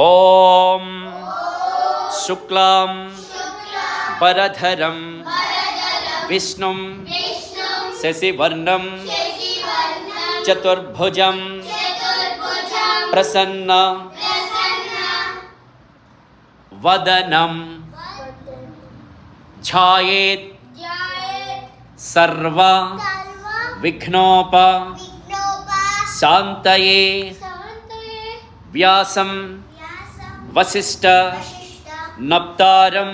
ఓం శుక్లాం వరధరం విష్ణుం శశివర్ణం చతుర్భుజం ప్రసన్న వదనం ఛాయేత్ సర్వ విఘ్నోప శాంతయే వ్యాసం వసిష్ఠ నప్తారం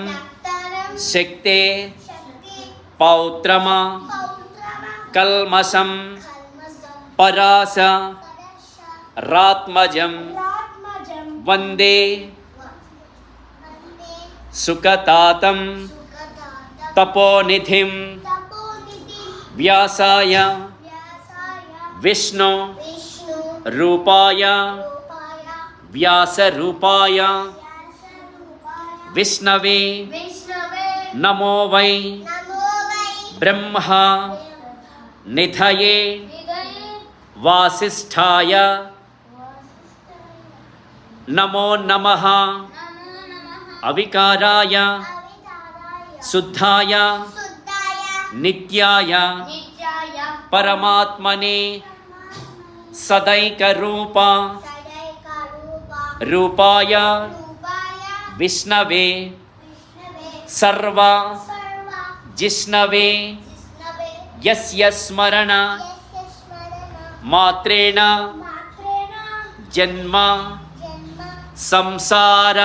శక్తే పౌత్రమా కల్మషం పరాశ రాత్మజం వందే సుఖతాతం తపోనిధిం వ్యాసాయ విష్ణు రూపాయ వ్యాసరూపాయ విష్ణవే నమో వై బ్రహ్మ నిధయే వాసిష్ఠాయ నమో నమః అవికారాయ శుద్ధాయ నిత్యాయ పరమాత్మనే సదైకరూప రూపాయ విష్ణవే సర్వ జిష్ణవే యస్య స్మరణ మాత్రేణ జన్మ సంసార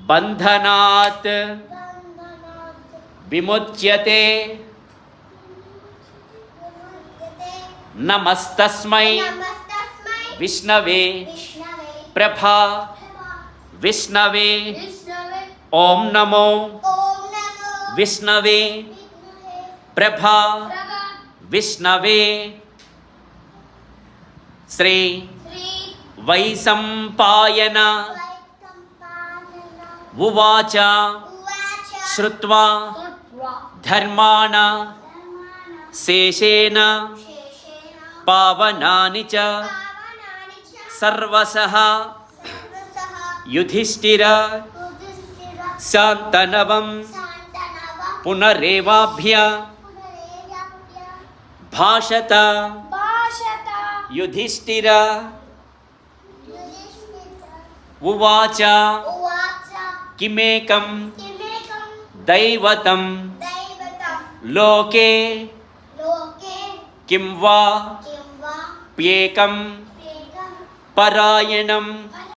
బంధనాత్ విముచ్యతే. నమస్తస్మై విష్ణవే ప్రభా విష్ణవే. ఓం నమో విష్ణవే ప్రభా విష్ణవే. శ్రీ వైశంపాయన ఉవాచ శ్రుత్వా ధర్మాణ శేషేణ పావనాని చ సర్వశః యుధిష్ఠిర శాంతనవం పునరేవాభ్య భాషత. యుధిష్ఠిర ఉవాచ కిమేకం దైవతం లోకే కిం వా ప్యేకం పరాయణం